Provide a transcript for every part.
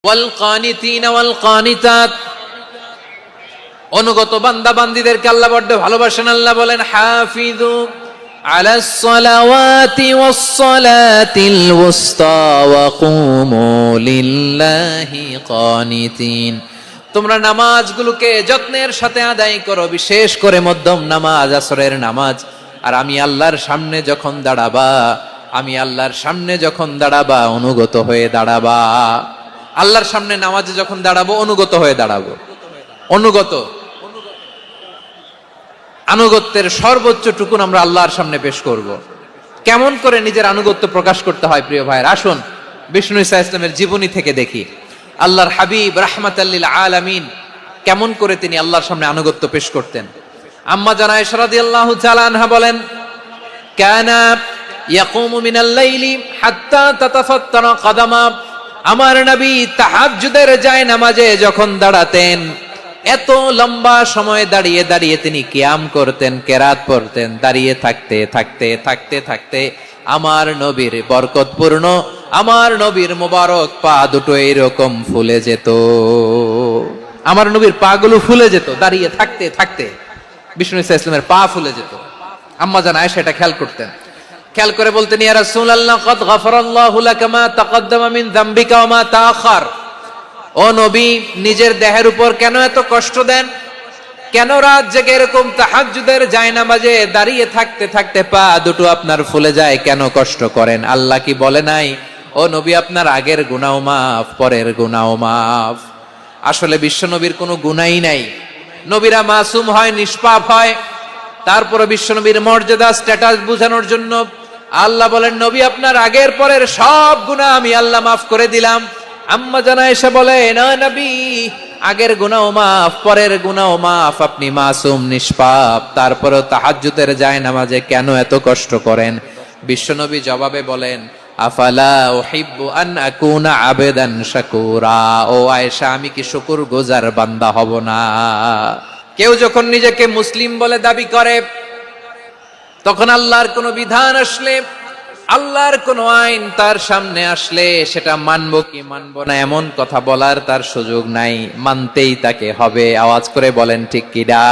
ওয়াল কানিতিনা ওয়াল কানিতাত, অনুগত বান্দা বান্দীদেরকে আল্লাহ বড় ভালোবাসেন। আল্লাহ বলেন হাফিজু আলাস সালাওয়াতি ওয়াস সালাতিল উসতা ওয়া কুমু লিল্লাহি কানিতিন, তোমরা নামাজগুলোকে যত্নের সাথে আদায় করো, বিশেষ করে মধ্যম নামাজ, আসরের নামাজ। আর আমি আল্লাহর সামনে যখন দাঁড়াবা অনুগত হয়ে দাঁড়াবা। আল্লাহর সামনে নামাজে যখন দাঁড়াবো অনুগত হয়ে দাঁড়াবো। আনুগত্যের সর্বোচ্চ টুকুন আমরা আল্লাহর সামনে পেশ করব। কেমন করে নিজের আনুগত্য প্রকাশ করতে হয় প্রিয় ভাইয়ের, আসুন বিষ্ণু ঈসা ইসলামের জীবনী থেকে দেখি। আল্লাহর হাবিব রাহমাতাল লিল আলামিন কেমন করে তিনি আল্লাহর সামনে আনুগত্য পেশ করতেন। আম্মা জানা আয়েশা রাদিয়াল্লাহু তাআলা আনহা বলেন, কানা ইয়াকুমু মিনাল লাইলি হাত্তা তাতাফাত্তারা কদামা, আমার নবী তাহাজ্জুদের জায়নামাজে যখন দাঁড়াতেন এত লম্বা সময় দাঁড়িয়ে দাঁড়িয়ে তিনি কিয়াম করতেন, কেরাত পড়তেন। দাঁড়িয়ে থাকতে থাকতে থাকতে থাকতে আমার নবীর বরকতপূর্ণ, আমার নবীর মোবারক পা দুটো এরকম ফুলে যেত। আমার নবীর পা গুলো ফুলে যেত দাঁড়িয়ে থাকতে থাকতে। বিষ্ণু ঈসা ইসলামের পা ফুলে যেত। আম্মা জান আয়েশা এটা খেয়াল করতেন। খেয়াল করে বলতেন, ইয়া রাসূলুল্লাহ কদ গফারাল্লাহু লাকা মা তাকদ্দামা মিন যামবিকা ওয়া মা তাআখার। ও নবী, নিজের দেহের উপর কেন এত কষ্ট দেন? কেন রাত জেগে এরকম তাহাজ্জুদের জায়নামাজে দাঁড়িয়ে থাকতে থাকতে পা দুটো আপনার ফুলে যায়? কেন কষ্ট করেন? আল্লাহ কি বলে নাই, ও নবী আপনার আগের গুনাহ মাফ, পরের গুনাহ মাফ? আসলে বিশ্ব নবীর কোনো গুনাহই নাই। নবীরা মাসুম হয়, নিষ্পাপ হয়। তারপরে বিশ্ব নবীর মর্যাদা, স্ট্যাটাস বোঝানোর জন্য আল্লাহ বলেন, নবী আপনার আগের পরের সব গুনাহ আমি আল্লাহ মাফ করে দিলাম। আম্মা জানা এসে বলে, না নবী, আগের গুনাহ মাফ, পরের গুনাহ মাফ, আপনি মাসুম, নিষ্পাপ, তারপরেও তাহাজ্জুদের জায়নামাজে কেন এত কষ্ট করেন? বিশ্বনবী জবাবে বলেন, আফালা উহিব্বু আন আকুনা আবেদান শাকুরা। ও আয়েশা, আমি কি শুকরগুজার বান্দা হব না? কেউ যখন নিজেকে মুসলিম বলে দাবি করে, তখন আল্লাহর কোনো বিধান আসলে, আল্লাহর কোন আইন তার সামনে আসলে সেটা মানবো কি মানবো না এমন কথা বলার তার সুযোগ নাই, মানতেই তাকে হবে। আওয়াজ করে বলেন ঠিক কিনা?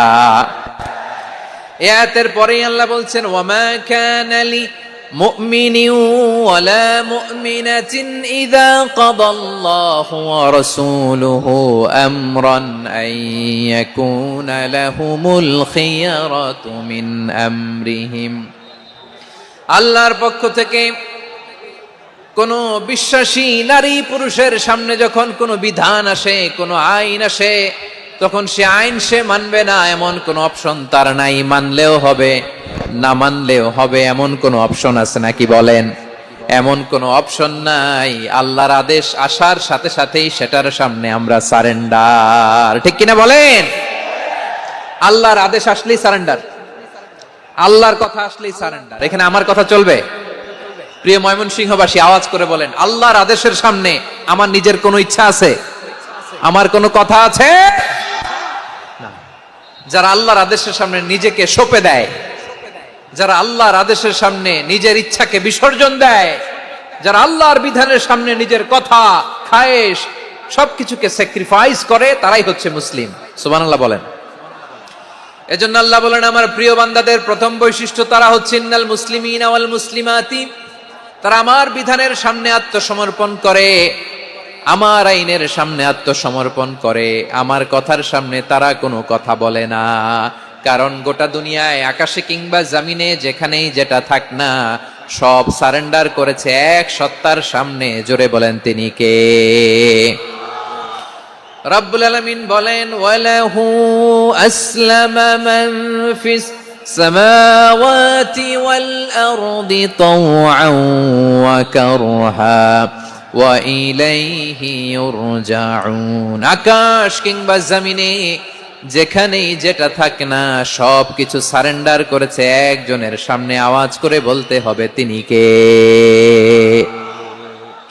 এই আয়াতের পরেই আল্লাহ বলছেন, ওয়ামা কানা লি মুমিনিন ওয়ালা মুমিনাতিন ইযা কাদাল্লাহু ওয়া রাসূলুহু আমরান আন ইয়াকুনা লাহুমুল খিয়ারাতু মিন আমরিহিম। আল্লাহর পক্ষ থেকে কোন বিশ্বাসী নারী পুরুষের সামনে যখন কোনো বিধান আসে, কোনো আইন আসে, তখন সে আইন সে মানবে না এমন কোনো অপশন তার নাই। মানলেও হবে, না মানলেও হবে, এমন কোনো অপশন আছে নাকি বলেন? এমন কোনো অপশন নাই। আল্লাহর আদেশ আসার সাথে সাথেই সেটার সামনে আমরা সারেন্ডার। ঠিক কিনা বলেন? আল্লাহর আদেশ আসলেই সারেন্ডার, আল্লাহর কথা আসলেই সারেন্ডার। এখানে আমার কথা চলবে? প্রিয় ময়মনসিংহবাসী, আওয়াজ করে বলেন, আল্লাহর আদেশের সামনে আমার নিজের কোনো ইচ্ছা আছে? আমার কোনো কথা আছে? না। যারা আল্লাহর আদেশের সামনে নিজেকে সঁপে দেয়, যারা আল্লাহর আদেশের সামনে নিজের ইচ্ছাকে বিসর্জন দেয়, যারা আল্লাহর বিধানের সামনে নিজের কথা, খায়েশ সবকিছুকে স্যাক্রিফাইস করে, তারাই হচ্ছে মুসলিম। সুবহানাল্লাহ বলেন। এজন্য আল্লাহ বলেন, আমার প্রিয় বান্দাদের প্রথম বৈশিষ্ট্য তারা হচ্ছে ইন্নাল মুসলিমিনা ওয়াল মুসলিমাতি, তারা আমার বিধানের সামনে আত্মসমর্পণ করে, আমার আইনের সামনে আত্মসমর্পণ করে, আমার কথার সামনে তারা কোনো কথা বলে না। কারণ গোটা দুনিয়ায় আকাশে কিংবা জমিনে যেখানেই যেটা থাক না, সব সারেন্ডার করেছে এক সত্তার সামনে। জোরে বলেন, তিনি কে? রব্বুল আলামিন বলেন, ওয়ালাহু আসলামা মান ফিস সামাওয়াতি ওয়াল আরদি তাওআন ওয়া কারহা ওয়া ইলাইহি ইউরজাউন। আকাশ কিংবা জমিনে যেখানেই যেটা থাক না, সব কিছু সারেন্ডার করেছে একজনের সামনে। আওয়াজ করে বলতে হবে, তিনি কে?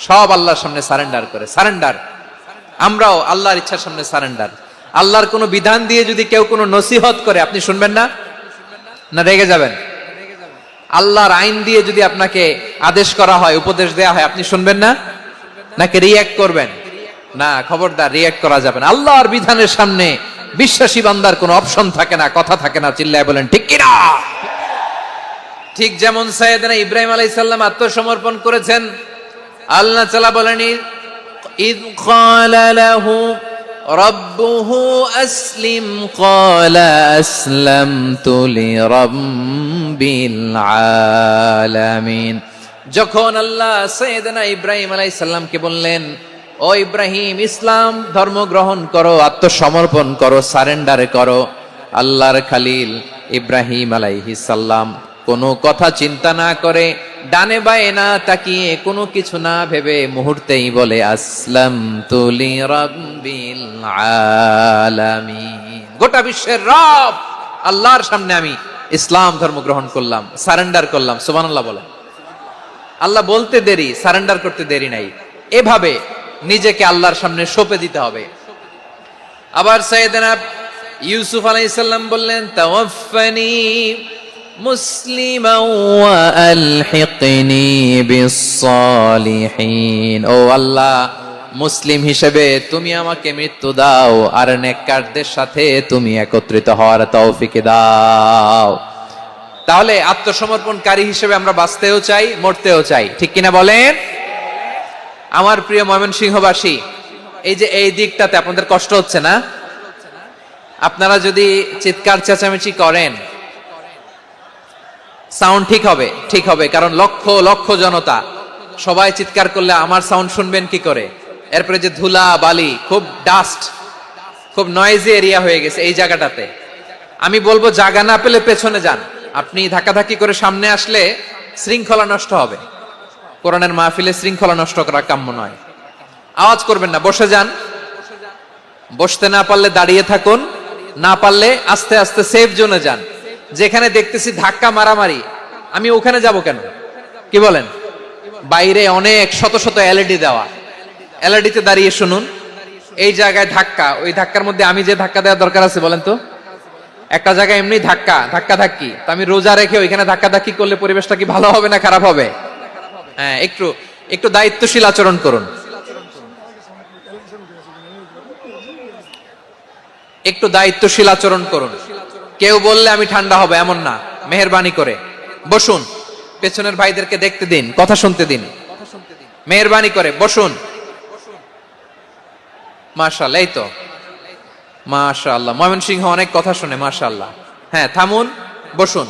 সব আল্লাহর সামনে সারেন্ডার করে। সারেন্ডার। আমরাও আল্লাহর ইচ্ছার সামনে সারেন্ডার। আল্লাহর কোনো বিধান দিয়ে যদি কেউ কোনো নসিহত করে, আপনি শুনবেন না? না রেগে যাবেন? আল্লাহর আইন দিয়ে যদি আপনাকে আদেশ করা হয়, উপদেশ দেয়া হয়, আপনি শুনবেন না? নাকি রিঅ্যাক্ট করবেন? না, খবরদার, রিয়্যাক্ট করা যাবে না। আল্লাহর বিধানের সামনে বিশ্বাসী বান্দার কোনো অপশন থাকে না, কথা থাকে না। চিল্লায় বলেন ঠিক কিনা? ঠিক যেমন সাইয়েদনা ইব্রাহিম আলাইহিস সালাম আত্মসমর্পণ করেছেন। আল্লাহ তাআলা বলেন, ইয ক্বালা লাহু রাব্বুহু আসলিম ক্বালা আসলামতু লিরাব্বিল আলামিন। যখন আল্লাহ সাইয়েদনা ইব্রাহিম আলাইহিস সালামকে বললেন, ও ইব্রাহিম, ইসলাম ধর্ম গ্রহণ করো, আত্মসমর্পণ করো, সারেন্ডার করো, আল্লাহর খালিল ইব্রাহিম আলাইহিস সালাম কোনো কথা চিন্তা না করে, ডানে বায়ে না তাকিয়ে, কোনো কিছু না ভেবে মুহূর্তেই বলে আসলামতু লিরাব্বিল আলামিন। গোটা বিশ্বের রব আল্লাহর সামনে আমি ইসলাম ধর্ম গ্রহণ করলাম, সারেন্ডার করলাম। সুবহানাল্লাহ বলে। আল্লাহ বলতে দেরি, সারেন্ডার করতে দেরি নাই। এভাবে নিজেকে আল্লাহর সামনে সঁপে দিতে হবে। আবার সাইয়েদনা ইউসুফ আলাইহিস সালাম বললেন, তাওয়াফফানি মুসলিমান ওয়া আলহিকনি বিস-সালিহিন। ও আল্লাহ, মুসলিম হিসেবে তুমি আমাকে মৃত্যু দাও, আর নেককারদের সাথে তুমি একত্রিত হওয়ার তৌফিক দাও। তাহলে আত্মসমর্পণকারী হিসেবে আমরা বাঁচতেও চাই, মরতেও চাই। ঠিক কিনা বলেন? আমার প্রিয় ময়মনসিংহবাসী, এই যে এই দিকটাতে আপনাদের কষ্ট হচ্ছে না? আপনারা যদি চিৎকার চেঁচামেচি করেন, সাউন্ড ঠিক হবে, ঠিক হবে, কারণ লক্ষ লক্ষ জনতা, সবাই চিৎকার করলে আমার সাউন্ড শুনবেন কি করে? এরপরে যে ধুলা বালি, খুব ডাস্ট, খুব নয়েজি এরিয়া হয়ে গেছে এই জায়গাটাতে। আমি বলবো জায়গা না পেলে পেছনে যান। আপনি ধাক্কাধাক্কি করে সামনে আসলে শৃঙ্খলা নষ্ট হবে। কোরআনের মাহফিলে শৃঙ্খলা নষ্ট করা কাম্য নয়। আওয়াজ করবেন না, বসে যান। বসতে না পারলে দাঁড়িয়ে থাকুন, না পারলে আস্তে আস্তে সেফ জোনে যান। যেখানে দেখতেছি ধাক্কা মারামারি, আমি ওখানে যাব কেন? কি বলেন? বাইরে অনেক শত শত এলইডি দেওয়া, এলইডিতে দাঁড়িয়ে শুনুন। এই জায়গায় ধাক্কা, ওই ধাক্কার মধ্যে আমি যে ধাক্কা দেওয়ার দরকার আছে বলেন তো? একটা জায়গায় এমনি ধাক্কা ধাক্কি, তা আমি রোজা রেখে ওইখানে ধাক্কি করলে পরিবেশটা কি ভালো হবে না খারাপ হবে? হ্যাঁ, একটু দায়িত্বশীল আচরণ করুন, একটু দায়িত্বশীল আচরণ করুন। কেউ বললে আমি ঠান্ডা হবে এমন না, মেহেরবানি করে বসুন। পেছনের ভাইদেরকে দেখতে দিন, কথা শুনতে দিন, মেহেরবানি করে বসুন। মাশাআল্লাহ, এই তো মাশাআল্লাহ, ময়মনসিংহ অনেক কথা শুনে, মাশাআল্লাহ। হ্যাঁ, থামুন, বসুন।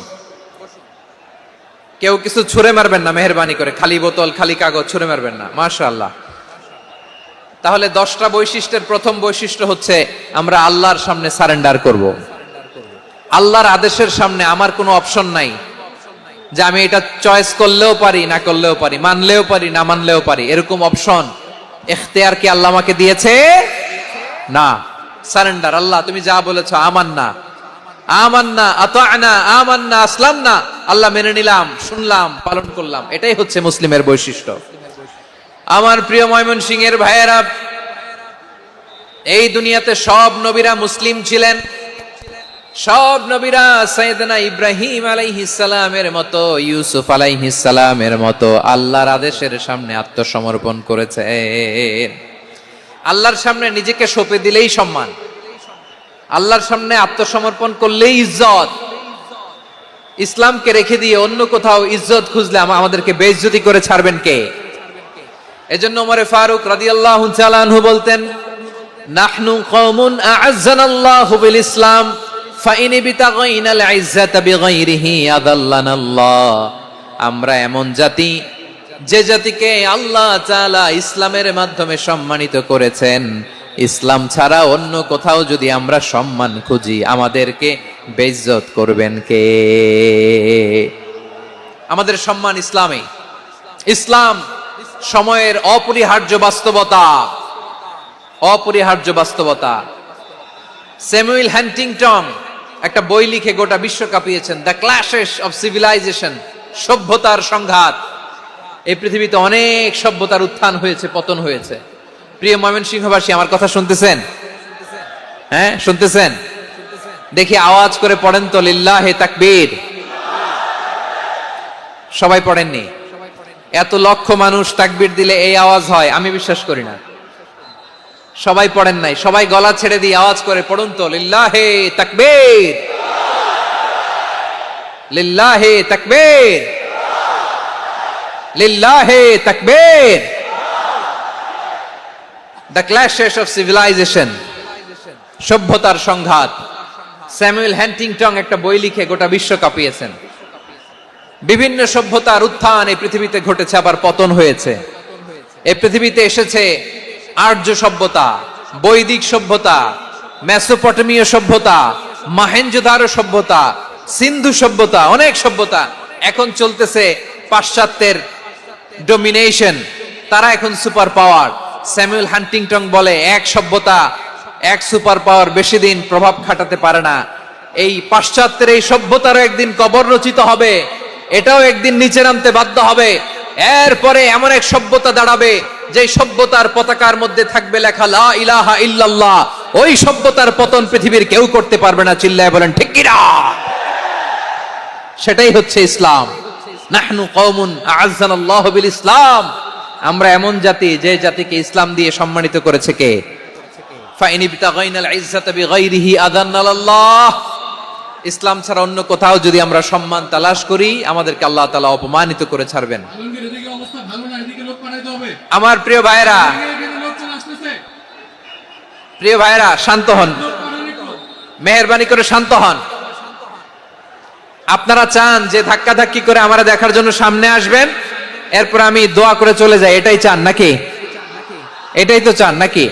কেউ কিছু ছুঁড়ে মারবেন না, মেহেরবানি করে। খালি বোতল, খালি কাগজ ছুঁড়ে মারবেন না, মাশাআল্লাহ। তাহলে 10টা বৈশিষ্ট্যের প্রথম বৈশিষ্ট্য হচ্ছে আমরা আল্লাহর সামনে সারেন্ডার করব। আল্লাহর আদেশের সামনে আমার কোনো অপশন নাই যে আমি এটা চয়েস করলেও পারি, না করলেও পারি, মানলেও পারি, না মানলেও পারি, এরকম অপশন ইখতিয়ার কি আল্লাহ আমাকে দিয়েছে? না। সারেন্ডার। আল্লাহ তুমি যা বলেছো, আমান্না আমান্না আতা'না আমান্না আসলামনা, আল্লাহ মেনে নিলাম, শুনলাম, পালন করলাম। এটাই হচ্ছে মুসলিমের বৈশিষ্ট্য। আমার প্রিয় ময়মনসিংহের ভাইয়েরা, এই দুনিয়াতে সব নবীরা মুসলিম ছিলেন। সব নবীরা সাইয়েদনা ইব্রাহিম আলাইহিস সালামের মতো, ইউসুফ আলাইহিস সালামের মতো আল্লাহর আদেশের সামনে আত্মসমর্পণ করেছেন। আল্লাহর সামনে নিজেকে সঁপে দিলেই সম্মান, আল্লাহর সামনে আত্মসমর্পণ করলেই ইজ্জত। ইসলামকে রেখে দিয়ে অন্য কোথাও ইজ্জত খুঁজলে আমাদেরকে বেইজ্জতি করে ছাড়বেন কে? এজন্য ওমর ফারুক রাদিয়াল্লাহু তাআলা আনহু বলতেন, নাহনু কওমুন আ'আজ্জানাল্লাহু বিল ইসলাম ফাইন বিতাগাইনাল ইজ্জাতা বিগাইরিহি আযাল্লানাল্লাহ। আমরা এমন জাতি, যে জাতিকে আল্লাহ তাআলা ইসলামের মাধ্যমে সম্মানিত করেছেন। ইসলাম ছাড়া অন্য কোথাও যদি আমরা সম্মান খুঁজি, আমাদেরকে বেইজ্জত করবেন কে? আমাদের সম্মান ইসলামে। ইসলাম সময়ের অপরিহার্য বাস্তবতা, অপরিহার্য বাস্তবতা। স্যামুয়েল হান্টিংটন একটা বই লিখে গোটা বিশ্ব কাঁপিয়েছেন, দ্য ক্ল্যাশেস অফ সিভিলাইজেশন, সভ্যতার সংঘাত। এই পৃথিবীতে অনেক সভ্যতার উত্থান হয়েছে, পতন হয়েছে। প্রিয় ময়মনসিংহবাসী, আমার কথা শুনতেছেন? হ্যাঁ, শুনতেছেন? দেখি আওয়াজ করে পড়েন তো, লিল্লাহে তাকবীর। সবাই পড়েননি? এত লক্ষ মানুষ তাকবীর দিলে এই আওয়াজ হয়? আমি বিশ্বাস করি না। সবাই পড়েন নাই, সবাই গলা ছেড়ে দিয়ে আওয়াজ করে পড়ুন তো, লিল্লাহে তাকবীর, লিল্লাহে তাকবীর, লিল্লাহে তাকবীর। দ্য ক্ল্যাশেস অফ সিভিলাইজেশন, সভ্যতার সংঘাত। স্যামুয়েল হ্যান্টিংটন একটা বই লিখে গোটা বিশ্ব কাঁপিয়েছেন। বিভিন্ন সভ্যতার উত্থান এই পৃথিবীতে ঘটেছে, আবার পতন হয়েছে। এই পৃথিবীতে এসেছে আর্য সভ্যতা, বৈদিক সভ্যতা, মেসোপটেমীয় সভ্যতা, মহেঞ্জোদারো সভ্যতা, সিন্ধু সভ্যতা, অনেক সভ্যতা। এখন চলতেছে পাশ্চাত্যের ডমিনেশন, তারা এখন সুপার পাওয়ার। স্যামুয়েল হান্টিংটন বলে এক সভ্যতা, এক সুপার পাওয়ার বেশি দিন প্রভাব খাটাতে পারে না। এই পাশ্চাত্যের এই সভ্যতারও একদিন কবর রচিত হবে, এটাও একদিন নিচে নামতে বাধ্য হবে। এরপরে এমন এক সভ্যতা দাঁড়াবে যে সভ্যতার পতাকার মধ্যে থাকবে লেখা লা ইলাহা ইল্লাল্লাহ। ওই সভ্যতার পতন পৃথিবীর কেউ করতে পারবে না, চিল্লায় বলেন ঠিক কিনা? সেটাই হচ্ছে ইসলাম। নাহনু কওমুন আ'আজ্জানাল্লাহু বিল ইসলাম, আমরা এমন জাতি যে জাতিকে ইসলাম দিয়ে সম্মানিত করেছে কে? ফাইন ইবতাগাইনাল ইজ্জাতা বিগাইরিহি আযান্নাল্লাহ। ইসলাম ছাড়া অন্য কোথাও যদি আমরা সম্মান তালাশ করি, আমাদেরকে আল্লাহ তাআলা অপমানিত করে ছাড়বেন। আমার প্রিয় ভাইরা, প্রিয় ভাইরা শান্ত হন, মেহেরবানি করে শান্ত হন। আপনারা চান যে ধাক্কা ধাক্কি করে আমরা দেখার জন্য সামনে আসবেন, এরপর আমি দোয়া করে চলে যাই, এটাই চান নাকি? এটাই তো চান নাকি?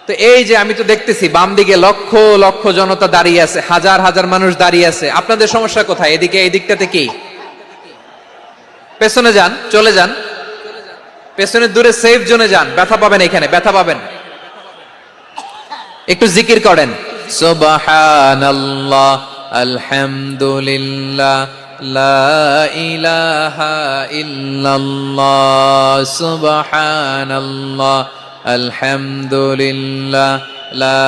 তো এই যে আমি তো দেখতেছি বাম দিকে লক্ষ লক্ষ জনতা দাঁড়িয়ে আছে, হাজার হাজার মানুষ দাঁড়িয়ে আছে। আপনাদের সমস্যা কোথায়? এদিকে, এই দিকটাতে কি? পেছনে যান, চলে যান, পেছনে দূরে সেফ জোনে যান। ব্যথা পাবেন, এখানে ব্যথা পাবেন। একটু জিকির করেন, সুবহানাল্লাহ, আলহামদুলিল্লাহ, লা ইলাহা ইল্লাল্লাহ, সুবহানাল্লাহ, আলহামদুলিল্লাহ, লা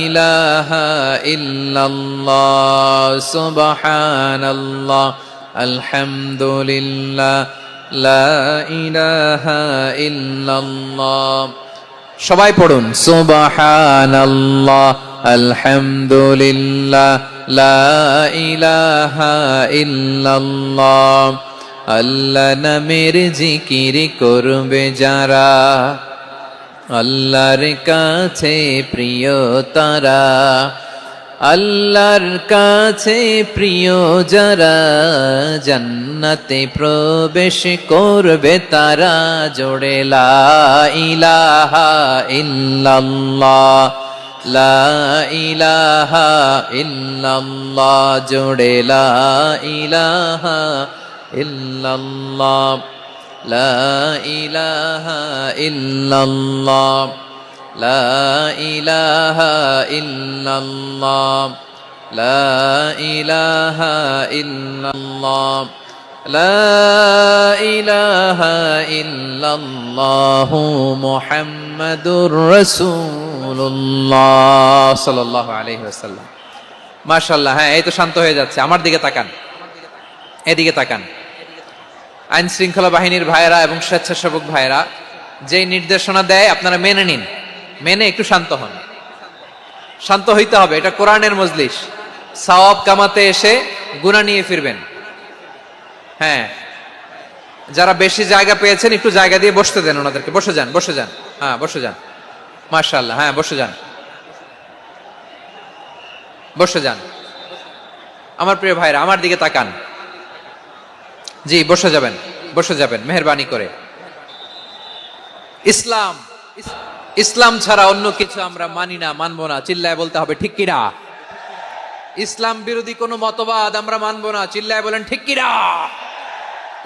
ইলাহা ইল্লাল্লাহ, সুবহানাল্লাহ, আলহামদুলিল্লাহ, লা ইলাহা ইল্লাল্লাহ। সবাই পড়ুন, সুবহানাল্লাহ, আলহামদুলিল্লাহ, লা ইলাহা ইল্লাল্লাহ। আল্লাহ নামের জিকির করবে যারা, আল্লাহর কাছে প্রিয় তারা। আল্লাহর কাছে প্রিয় যারা, জান্নাতে প্রবেশ করবে তারা। জোড়ে লা ইলাহা ইল্লাল্লাহ, লা ইলাহা ইল্লাল্লাহ, জোড়ে লা ইলাহা ইল্লাল্লাহ, লা ইলাহা ইল্লাল্লাহ, লা ইলাহা ইল্লাল্লাহ, লা ইলাহা ইল্লাল্লাহ, লা ইলাহা ইল্লাল্লাহ, মুহাম্মাদুর রাসূলুল্লাহ সাল্লাল্লাহু আলাইহি ওয়াসাল্লাম। মাশাআল্লাহ। হ্যাঁ, এই তো শান্ত হয়ে যাচ্ছে। আমার দিকে তাকান, এদিকে তাকান। আইন শৃঙ্খলা বাহিনীর ভাইয়েরা এবং স্বেচ্ছাসেবক ভাইয়েরা যেই নির্দেশনা দেয় আপনারা মেনে নিন, মেনে একটু শান্ত হন। শান্ত হইতে হবে, এটা কোরআনের মজলিস। সওয়াব কামাতে এসে গুনাহ নিয়ে ফিরবেন। হ্যাঁ, যারা বেশি জায়গা পেয়েছেন একটু জায়গা দিয়ে বসতে দেন ওনাদেরকে। বসে যান, বসে যান। হ্যাঁ, বসে যান। মাশাআল্লাহ। হ্যাঁ, বসে যান, বসে যান। আমার প্রিয় ভাইরা, আমার দিকে তাকান। জি, বসে যাবেন, বসে যাবেন মেহেরবানি করে। ইসলাম, ইসলাম ছাড়া অন্য কিছু আমরা মানি না, মানবো না। চিল্লায় বলতে হবে ঠিক কিনা? ইসলাম বিরোধী কোনো মতবাদ আমরা মানবো না। চিল্লায় বলেন ঠিক কিনা?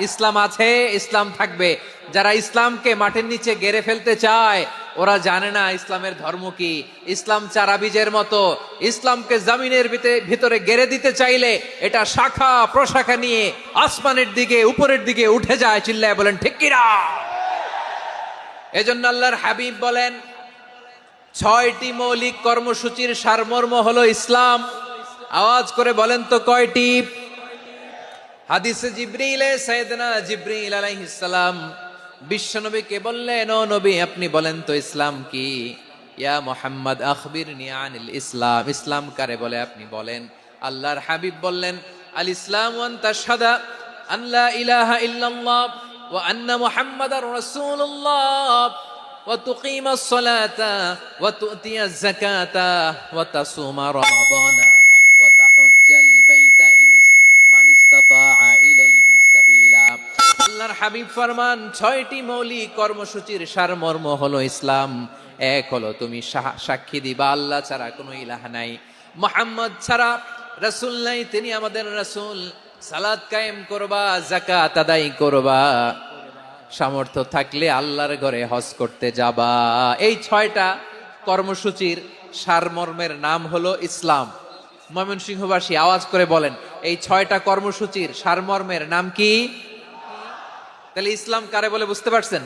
ইসলাম আছে, ইসলাম থাকবে। যারা ইসলামকে মাটির নিচে গেড়ে ফেলতে চায়, ওরা জানে না ইসলামের ধর্ম কি। ইসলাম চারা বীজের মতো, ইসলামকে জমিনের ভিতরে গেড়ে দিতে চাইলে এটা শাখা প্রশাখা নিয়ে আসমানের দিকে, উপরের দিকে উঠে যায়। চিল্লায় বলেন ঠিক কিনা? এজন্য আল্লাহর হাবিব বলেন, 6টি মৌলিক কর্মসূচির সারমর্ম হলো ইসলাম। আওয়াজ করে বলেন তো কয়টি? হাদিসে জিবরিলে সাইয়েদনা জিবরিল আলাইহিস সালাম বিশ্বনবীকে বললেন, ও নবী আপনি বলেন তো ইসলাম কি? ইয়া মুহাম্মদ আখবিরনি আনিল ইসলাম, ইসলাম কারে বলে আপনি বলেন। আল্লাহর হাবিব বললেন, আল ইসলাম আন তাশহাদা আন লা ইলাহা ইল্লাল্লাহ ওয়া আন্না মুহাম্মাদার রাসূলুল্লাহ ওয়া তুকিমাস সালাতা ওয়া তুতিয়াজ যাকাতা ওয়া তাসুমা রমাদানা ওয়া তাহুজ্জাল বাইতা মান ইসতাতাআ ইলাইহি সাবিলা। আল্লাহর হাবিব ফরমান, 6টি মৌলিক কর্মসূচির সারমর্ম হলো ইসলাম। এক হলো তুমি সাক্ষী দিবা আল্লাহ ছাড়া কোনো ইলাহ নাই, মুহাম্মদ ছাড়া রাসূল নাই, তিনি আমাদের রাসূল। সালাত কায়েম করবা, যাকাত আদায় করবা, সামর্থ্য থাকলে আল্লাহর ঘরে হজ করতে যাবা। এই 6টা কর্মসূচির সারমর্মের নাম হলো ইসলাম। ময়মনসিংহবাসী আওয়াজ করে বলেন, এই 6টা কর্মসূচির সারমর্মের নাম কি? তাহলে ইসলাম কারে বলে বুঝতে পারছেন?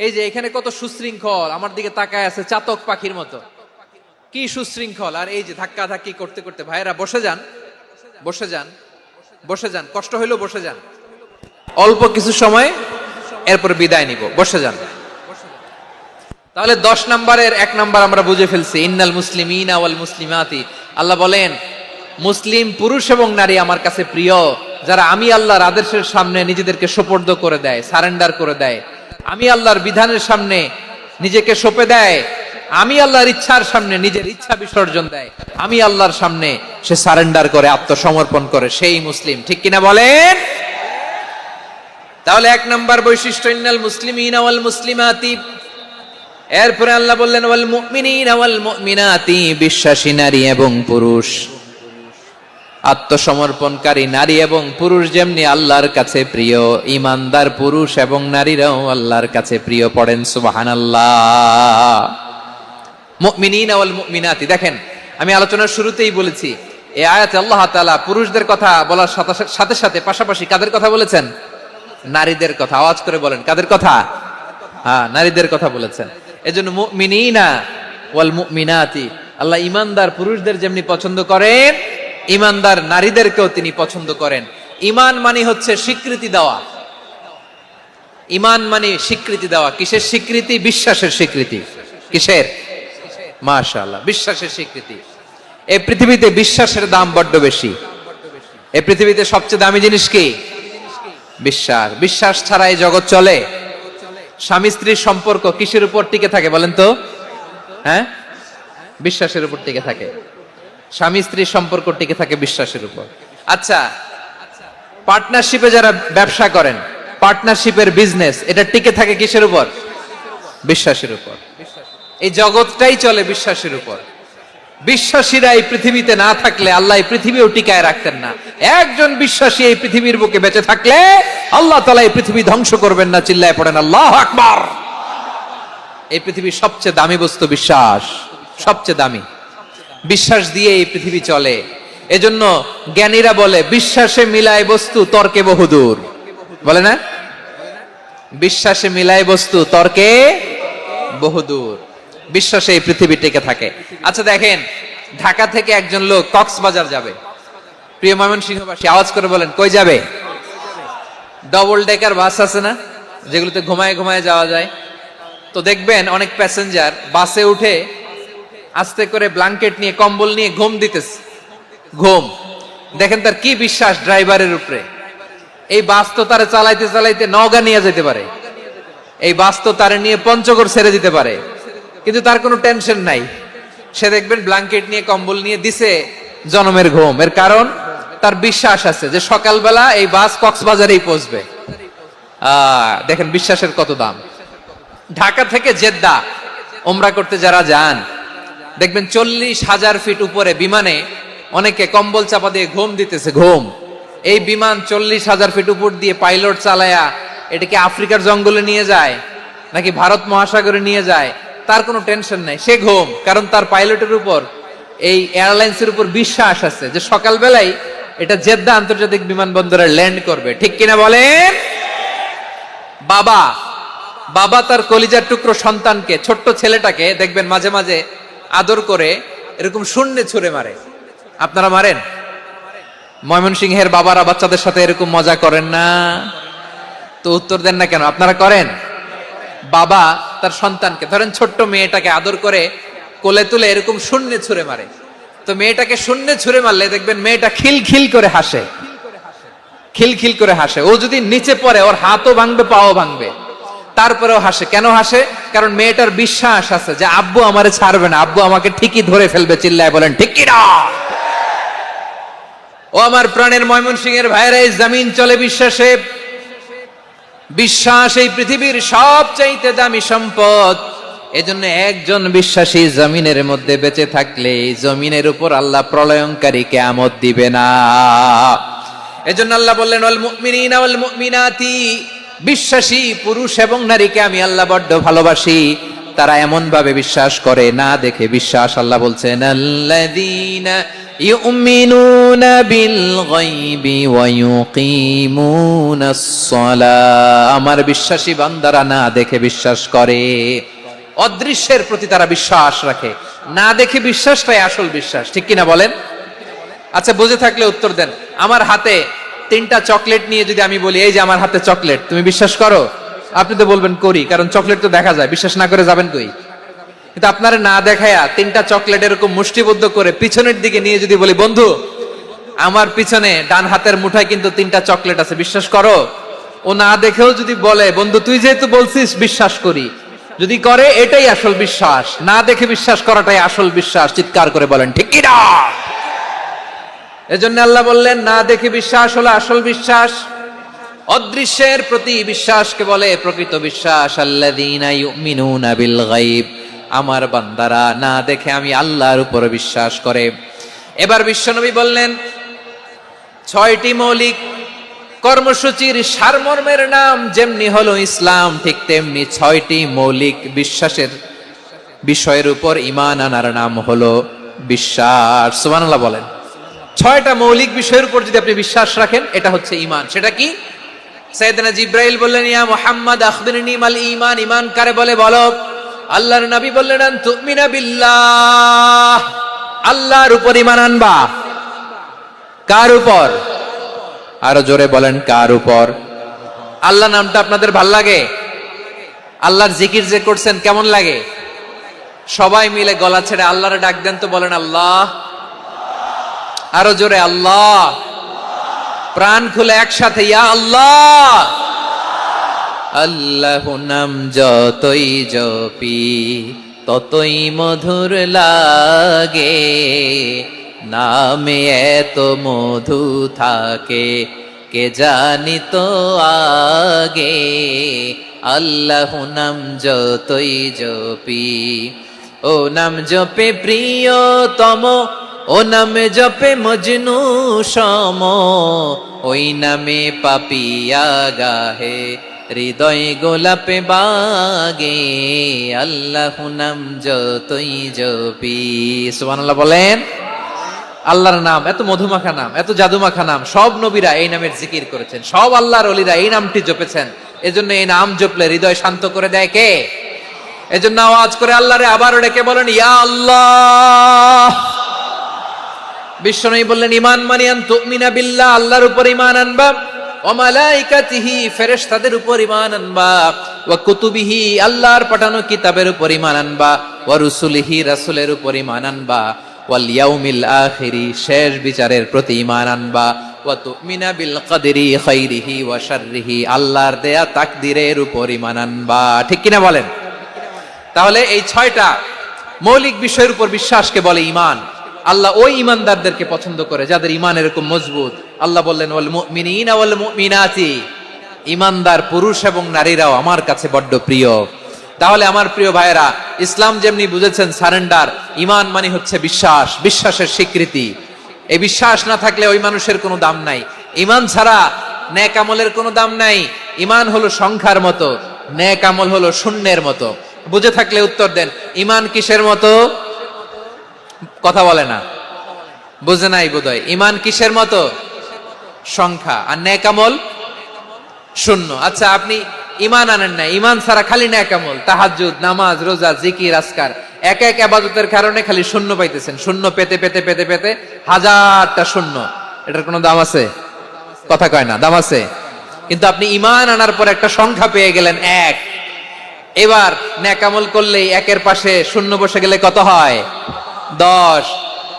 এই যে এখানে কত সুশৃঙ্খল, আমার দিকে তাকায় আছে চাতক পাখির মতো, কি সুশৃঙ্খল। আর এই যে ধাক্কা ধাক্কি করতে করতে, ভাইরা বসে যান, বসে যান, বসে যান, কষ্ট হইলো বসে যান, অল্প কিছু সময় এরপর বিদায় নিব, বসে যান। তাহলে 10 নম্বরের 1 নম্বর আমরা বুঝে ফেলছি, ইন্নাল মুসলিমিনা ওয়াল মুসলিমাতি। আল্লাহ বলেন, মুসলিম পুরুষ এবং নারী আমার কাছে প্রিয়, যারা আমি আল্লাহর আদেশের সামনে নিজেদেরকে সোপর্দ করে দেয়, সারেন্ডার করে দেয়, আমি আল্লাহর বিধানের সামনে নিজেকে সঁপে দেয়, আমি আল্লাহর ইচ্ছার সামনে নিজের ইচ্ছা বিসর্জন দেয়, আমি আল্লাহর সামনে সে সারেন্ডার করে, আত্মসমর্পণ করে, সেই মুসলিম। ঠিক কিনা বলেন? তাহলে 1 নম্বর বৈশিষ্ট্য ইন্নাল মুসলিমিনা ওয়াল মুসলিমাতি। এরপরে আল্লাহ বললেন ওয়াল মুমিনিনা ওয়াল মুমিনাতি, বিশ্বাসী নারী এবং পুরুষ, আত্মসমর্পণকারী নারী এবং পুরুষ যেমনি আল্লাহর কাছে প্রিয়, ঈমানদার পুরুষ এবং নারীরাও আল্লাহর কাছে প্রিয়। পড়েন সুবহানাল্লাহ। মুমিনিনা ওয়াল মুমিনাতি, দেখেন আমি আলোচনার শুরুতেই বলেছি, এই আয়াতে আল্লাহ তাআলা পুরুষদের কথা বলার সাথে সাথে পাশাপাশি কাদের কথা বলেছেন? নারীদের কথা। আওয়াজ করে বলেন, কাদের কথা? হ্যাঁ, নারীদের কথা বলেছেন। এজন্য মুমিনিনা ওয়াল মুমিনাতি, আল্লাহ ঈমানদার পুরুষদের যেমনি পছন্দ করেন, ঈমানদার নারীদেরকেও তিনি পছন্দ করেন। ঈমান মানে হচ্ছে স্বীকৃতি দেওয়া। ঈমান মানে স্বীকৃতি দেওয়া। কিসের স্বীকৃতি? বিশ্বাসের স্বীকৃতি। কিসের? মাশাআল্লাহ, বিশ্বাসের স্বীকৃতি। এই পৃথিবীতে বিশ্বাসের দাম বড্ড বেশি। এই পৃথিবীতে সবচেয়ে দামি জিনিস কি? বিশ্বাস। বিশ্বাস ছাড়া এই জগৎ চলে? স্বামী স্ত্রীর সম্পর্ক কিসের উপর টিকে থাকে বলেন তো? হ্যাঁ, বিশ্বাসের উপর টিকে থাকে। স্বামী স্ত্রীর সম্পর্ক টিকে থাকে বিশ্বাসের উপর। আচ্ছা, পার্টনারশিপে যারা ব্যবসা করেন, পার্টনারশিপের বিজনেস, এটা টিকে থাকে কিসের উপর? বিশ্বাসের উপর। এই জগৎটাই চলে বিশ্বাসের উপর। বিশ্বাসীরা এই পৃথিবীতে না থাকলে আল্লাহ এই পৃথিবীও টিকায় রাখতেন না। একজন বিশ্বাসী এই পৃথিবীর বুকে বেঁচে থাকলে আল্লাহ তাআলা এই পৃথিবী ধ্বংস করবেন না। চিল্লায় পড়েন আল্লাহু আকবার। এই পৃথিবীর সবচেয়ে দামি বস্তু বিশ্বাস, সবচেয়ে দামি। বিশ্বাস দিয়ে এই পৃথিবী চলে। এজন্য জ্ঞানীরা বলে, বিশ্বাসে মিলায় বস্তু তর্কে বহুদূর। বলে না? বিশ্বাসে মিলায় বস্তু তর্কে বহুদূর। বিশ্বাসে এই পৃথিবী টিকে থাকে। আচ্ছা দেখেন, ঢাকা থেকে একজন লোক কক্সবাজার যাবে। প্রিয় ময়মনসিংহবাসী আওয়াজ করে বলেন, কই যাবে? ডবল ডেকার বাস আছে না, যেগুলোতে ঘুমায় ঘুমায় যাওয়া যায়। তো দেখবেন অনেক প্যাসেঞ্জার বাসে উঠে আস্তে করে ব্ল্যাঙ্কেট নিয়ে, কম্বল নিয়ে ঘুম দিতেছে। ঘুম দেখেন তার কি বিশ্বাস ড্রাইভারের উপরে। এই বাস তো তারে চালাইতে চালাইতে নওগাঁ নিয়ে যেতে পারে, এই বাস তো তারে নিয়ে পঞ্চগড় ছেড়ে দিতে পারে, কিন্তু তার কোনো টেনশন নাই। সে দেখবেন ব্ল্যাঙ্কেট নিয়ে, কম্বল নিয়ে দিছে জনমের ঘুম। এর কারণ তার বিশ্বাস আছে যে সকালবেলা এই বাস কক্সবাজারেই পৌঁছবে। দেখেন বিশ্বাসের কত দাম। ঢাকা থেকে জেদ্দা উমরা করতে যারা যান, দেখবেন 40,000 ফিট উপরে বিমানে অনেকে কম্বল চাপা দিয়ে ঘুম দিতেছে। ঘুম। এই বিমান 40,000 ফিট উপর দিয়ে পাইলট চালায়া এটাকে আফ্রিকার জঙ্গলে নিয়ে যায় নাকি ভারত মহাসাগরে নিয়ে যায়, তার কোনো টেনশন নাই। সে ঘুম, কারণ তার পাইলটের উপর, এই এয়ারলাইন্সের উপর বিশ্বাস আছে যে সকালবেলায় এটা জেদ্দা আন্তর্জাতিক বিমানবন্দরে ল্যান্ড করবে। ঠিক কিনা বলেন? বাবা বাবা তার কলিজার টুকরো সন্তানকে, ছোট্ট ছেলেটাকে দেখবেন মাঝে মাঝে আদর করে এরকম শূন্যে ছুঁড়ে মারে। আপনারা মারেন? ময়মনসিংহের বাবারা বাচ্চাদের সাথে এরকম মজা করেন না? তো উত্তর দেন না কেন? আপনারা করেন? বাবা তার সন্তানকে, ধরেন ছোট্ট মেয়েটাকে আদর করে কোলে তুলে এরকম শূন্যে ছুঁড়ে মারে, তো মেয়েটাকে শূন্যে ছুঁড়ে মারলে দেখবেন মেয়েটা খিলখিল করে হাসে, খিলখিল করে হাসে। ও যদি নিচে পড়ে ওর হাতও ভাঙবে, পাও ভাঙবে, তারপরেও হাসে। কেন হাসে? কারণ মেয়েটার বিশ্বাস আছে যে আব্বু আমারে ছাড়বে না, আব্বু আমাকে ঠিকই ধরে ফেলবে। চিল্লায় বলেন ঠিক কি না? ও আমার প্রাণের ময়মনসিংহের ভাইরা, এই জমিন চলে বিশ্বাসে। বিশ্বাস এই পৃথিবীর সবচাইতে দামি সম্পদ। এজন্য একজন বিশ্বাসী জমিনের মধ্যে বেঁচে থাকলে এই জমিনের উপর আল্লাহ প্রলয়ঙ্কারী কিয়ামত দিবে না। এজন্য আল্লাহ বললেন ওয়াল মুমিনিনা ওয়াল মুমিনাতি, বিশ্বাসী পুরুষ এবং নারীকে আমি আল্লাহ বড্ড ভালোবাসি। তারা এমন ভাবে বিশ্বাস করে, না দেখে বিশ্বাস। আল্লাহ বলছেন আল্লাযীনা ইউমিনুনা বিল গায়বি ওয়া ইউকিমুনাস সালাহ, আমার বিশ্বাসী বান্দারা না দেখে বিশ্বাস করে। অদৃশ্যের প্রতি তারা বিশ্বাস রাখে, না দেখে বিশ্বাসটাই আসল বিশ্বাস। ঠিক কিনা বলেন? আচ্ছা, বুঝে থাকলে উত্তর দেন। আমার হাতে 3টা চকলেট নিয়ে যদি আমি বলি এই যে আমার হাতে চকলেট, তুমি বিশ্বাস করো? আপনি তো বলবেন করি, কারণ চকলেট তো দেখা যায়। বিশ্বাস না করে যাবেন কই? কিন্তু আপনারা না দেখায়া 3টা চকলেট এরকম মুষ্টিবদ্ধ করে পিছনের দিকে নিয়ে যদি বলি বন্ধু আমার পিছনে ডান হাতের মুঠায় কিন্তু 3টা চকলেট আছে, বিশ্বাস করো? ও না দেখেও যদি বলে বন্ধু তুই যেহেতু বলছিস বিশ্বাস করি, যদি করে এটাই আসল বিশ্বাস। না দেখে বিশ্বাস করাটাই আসল বিশ্বাস। চিৎকার করে বলেন ঠিক কি না? এজন্য আল্লাহ বললেন না দেখে বিশ্বাস হলো আসল বিশ্বাস। অদৃশ্যের প্রতি বিশ্বাসকে বলে প্রকৃত বিশ্বাস। আল্লাযীনা ইউমিনুনা বিল গায়ব, আমার বান্দারা না দেখে আমি আল্লাহর উপর বিশ্বাস করে। এবার বিশ্বনবী বললেন 6টি মৌলিক কর্মসূচির সারমর্মের নাম যেমনি হলো ইসলাম, ঠিক তেমনি 6টি মৌলিক বিশ্বাসের বিষয়ের উপর ঈমান আনার নাম হলো বিশ্বাস। সুবহানাল্লাহ বলেন। 6টা মৌলিক বিষয়ের উপর যদি আপনি বিশ্বাস রাখেন এটা হচ্ছে ঈমান। সেটা কি? সাইয়েদনা জিবরাইল বললেন ইয়া মুহাম্মদ আখবিরনি মাল ঈমান, ঈমান কারে বলে বলো। আল্লাহর নবী বললেন আন তুমিনা বিল্লাহ, আল্লাহর উপর ঈমান আনবা। কার উপর? আরো জোরে বলেন কার উপর? আল্লাহ নামটা আপনাদের ভাল লাগে? আল্লাহর জিকির যে করছেন কেমন লাগে? সবাই মিলে গলা ছেড়ে আল্লাহরে ডাক দেন তো, বলেন আল্লাহ। আরো জোরে আল্লাহ। প্রাণ খুলে একসাথে ইয়া আল্লাহ। আল্লাহ নাম যতই জপি ততই মধুর লাগে, নামে এত মধু থাকে কে জানি তো আগে। আল্লাহ নাম যতই জপি, ও নাম জপে প্রিয়তম, ও নামে জপে মজনু সম, ওই নামে পাপিয়া গাহে হৃদয় গোলাপে বাগে। আল্লাহ নাম যতই জপি। সুবহানাল্লাহ বলেন। আল্লাহর নাম এত মধুমাখা নাম, এত জাদুমাখা নাম। সব নবীরা এই নামের জিকির করেছেন, সব আল্লাহর ওলিরা এই নামটি জপেছেন। এজন্য এই নাম জপলে হৃদয় শান্ত করে দেয় কে? এজন্য আওয়াজ করে আল্লাহরে আবারও ডেকে বলেন ইয়া আল্লাহ। বিশ্বনবী বললেন ঈমান মানে আন তুমিনা বিল্লাহ, আল্লাহর উপর ঈমান আনবা, ওয়া মালাইকাতিহি, ফেরেশতাদের উপর ঈমান আনবা, ওয়া কুতুবিহি, আল্লাহর পাঠানো কিতাবের উপর ঈমান আনবা, ওয়া রুসুলিহি, রাসূলের উপর ঈমান আনবা, ওয়াল ইয়াউমিল আখিরি, শেষ বিচারের প্রতি ঈমান আনবা, ওয়া তুমিনা বিল কদরি খাইরিহি ওয়া শাররিহি, আল্লাহর দেয়া তাকদীরের উপর ঈমান আনবা। ঠিক কিনা বলেন? তাহলে এই 6টা মৌলিক বিষয়ের উপর বিশ্বাসকে বলে ঈমান। আল্লাহ ওই ঈমানদারদেরকে পছন্দ করে যাদের ঈমান এরকম মজবুত। আল্লাহ বললেন ওয়াল মুমিনিনা ওয়াল মুমিনাতি, ঈমানদার পুরুষ এবং নারীরাও আমার কাছে বড্ড প্রিয়। তাহলে আমার প্রিয় ভাইয়েরা, ইসলাম যেমনি বুঝেছেন সারেন্ডার, ঈমান মানে হচ্ছে বিশ্বাস, বিশ্বাসের স্বীকৃতি। এই বিশ্বাস না থাকলে ওই মানুষের কোনো দাম নাই। ঈমান ছাড়া নেক আমলের কোনো দাম নাই। ঈমান হলো সংখ্যার মতো, নেক আমল হলো শূন্যের মতো। বুঝে থাকলে উত্তর দেন, ঈমান কিসের মতো? কথা বলে না, বুঝে নাই বোধহয়। ঈমান কিসের মতো? সংখ্যা। আর নেক আমল শূন্য। আচ্ছা, আপনি ঈমান আনেন না, ঈমান ছাড়া খালি নেক আমল, তাহাজ্জুদ, নামাজ, রোজা, জিকির, আজকার, এক এক ইবাদতের কারণে খালি শূন্য পাইতেছেন। শূন্য পেতে পেতে পেতে পেতে হাজারটা শূন্য। এটার কোনো দাম আছে? কথা কয় না, দাম আছে? কিন্তু আপনি ঈমান আনার পর একটা সংখ্যা পেয়ে গেলেন 1। এবার নেকামল করলেই 1-এর পাশে শূন্য বসে গেলে কত হয়? 10।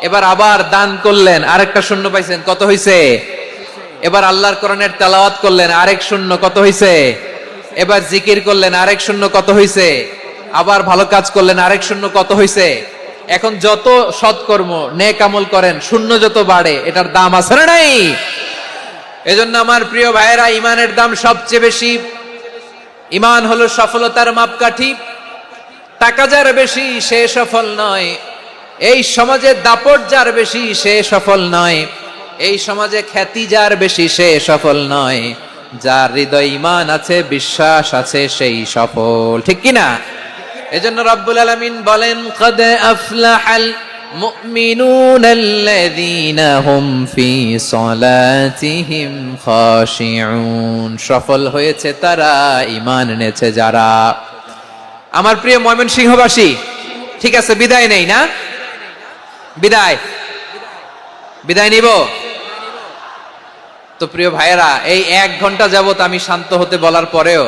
এবার আবার দান করলেন, আরেকটা শূন্য পাইছেন, কত হইছে? এবার আল্লাহর কোরআনের তেলাওয়াত করলেন, আরেক শূন্য, কত হইছে? এবার জিকির করলেন, আরেক শূন্য, কত হইছে? আবার ভালো কাজ করলেন, আরেক শূন্য, কত হইছে? এখন যত সৎকর্ম নেক আমল করেন, শূন্য যত বাড়ে, এটার দাম আছে না নাই? এজন্য আমার প্রিয় ভাইয়েরা, ইমানের দাম সবচেয়ে বেশি। ইমান হলো সফলতার মাপকাঠি। টাকা যার বেশি সে সফল নয়, এই সমাজে দাপট যার বেশি সে সফল নয়, এই সমাজে খ্যাতি যার বেশি সে সফল নয়, যার হৃদয় ঈমান আছে, বিশ্বাস আছে, সেই সফল। ঠিক কি না? এজন্য রব্বুল আলামিন বলেন, ক্বাদ আফলাহাল মুমিনুনাল্লাযীনা হুম ফি সলাতিহিম খাশিউন। সফল হয়েছে তারা, ঈমান এনেছে যারা। আমার প্রিয় ময়মনসিংহবাসী, ঠিক আছে, বিদায় নেই না? বিদায় নিব তো? প্রিয় ভাইয়েরা, এই 1 ঘন্টা যাবত আমি শান্ত হতে বলার পরেও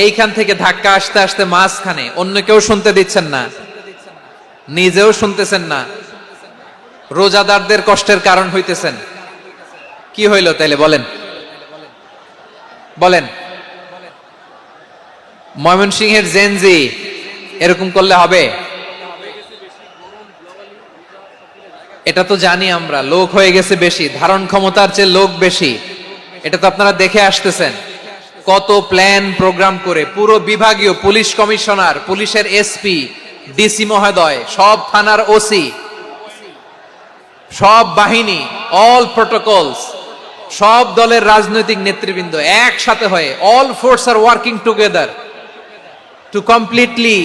এইখান থেকে ধাক্কা আসতে আসতে মাঝখানে অন্য কেউ শুনতে দিচ্ছেন না, নিজেও শুনতেছেন না, রোজাদারদের কষ্টের কারণ হইতেছেন। কি হইল তাইলে বলেন? ময়মনসিংহের জেনজি এরকম করলে হবে? এটা তো জানি আমরা, লোক হয়ে গেছে বেশি, ধারণ ক্ষমতার চেয়ে লোক বেশি। এটা তো আপনারা দেখে আসতেছেন, কত প্ল্যান প্রোগ্রাম করে পুরো বিভাগীয় পুলিশ কমিশনার, পুলিশের এসপি, ডিসি মহোদয়, সব থানার ওসি, সব বাহিনী, অল প্রোটোকলস, সব দলের রাজনৈতিক নেতৃবৃন্দ একসাথে হয়ে, all force are working together to completely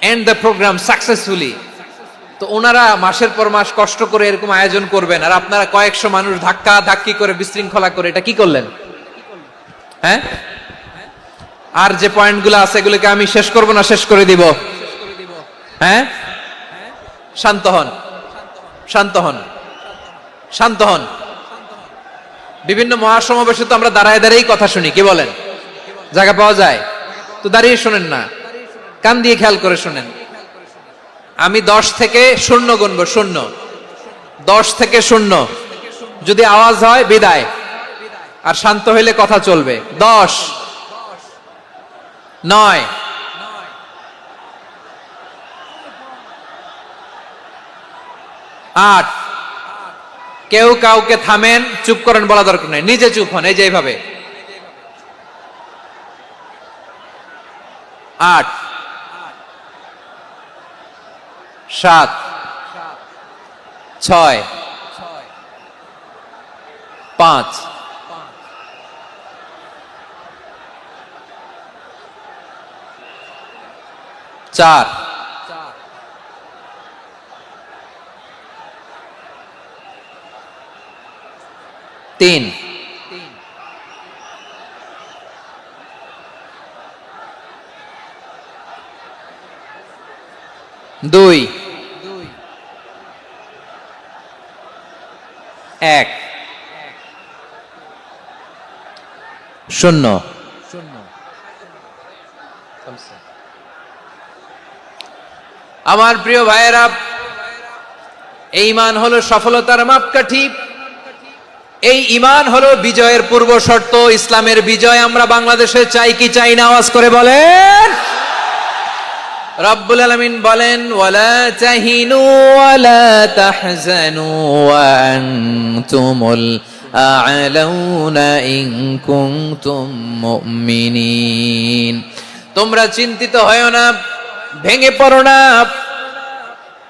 end the program successfully. তো ওনারা মাসের পর মাস কষ্ট করে এরকম আয়োজন করবেন, আর আপনারা কয়েকশো মানুষ ধাক্কা ধাক্কি করে বিশৃঙ্খলা করে এটা কি করলেন? হ্যাঁ, আর যে পয়েন্টগুলো আছে এগুলোকে আমি শেষ করব না শেষ করে দিব? হ্যাঁ, শান্ত হন, শান্ত হন, শান্ত হন। বিভিন্ন মহাসমাবেশে তো আমরা দাঁড়ায় দাঁড়িয়েই কথা শুনি, কি বলেন? জায়গা পাওয়া যায় তো দাঁড়িয়ে শোনেন না, কান দিয়ে খেয়াল করে শোনেন। আমি 10 থেকে 0 গুনবো, 0, 10 থেকে 0, যদি আওয়াজ হয় বিদায়, আর শান্ত হইলে কথা চলবে। 10, 9, 8। কেউ কাউকে থামেন, চুপ করেন বলা দরকার নেই, নিজে চুপ হন, এই যে এইভাবে। 8, 7, 6, 5, 4, 3, 2, 1, 0। আমার প্রিয় ভাইয়েরা, এই ঈমান হলো সফলতার মাপকাঠি, এই ঈমান হলো বিজয়ের পূর্ব শর্ত। ইসলামের বিজয় আমরা বাংলাদেশে চাই কি চাই না? আওয়াজ করে বলেন। রব্বুল আলামিন বলেন, ওয়ালা তাহিনু ওয়ালা তাহজানু ওয়া আনতুমুল আ'লাউনা ইন কুনতুম মুমিনিন। তোমরা চিন্তিত হয়ো না, ভেঙে পড়ো না,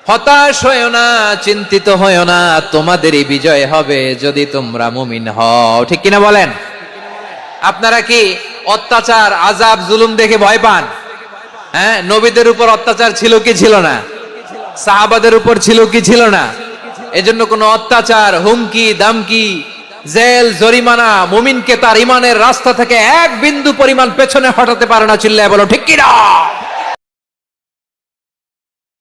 হতাশ হয়ো না, চিন্তিত হয়ো না, তোমাদেরই বিজয় হবে যদি তোমরা মুমিন হও। ঠিক কিনা বলেন? আপনারা কি অত্যাচার, আযাব, জুলুম দেখে ভয় পান? হ্যাঁ, নবীদের উপর অত্যাচার ছিল কি ছিল না? সাহাবাদের উপর ছিল কি ছিল না? এজন্য কোনো অত্যাচার, হুমকি, দামকি, জেল, জরিমানা মুমিনকে তার ঈমানের রাস্তা থেকে 1 বিন্দু পরিমাণ পেছনে হটাতে পারে না। চিল্লায় বলো ঠিক কিনা?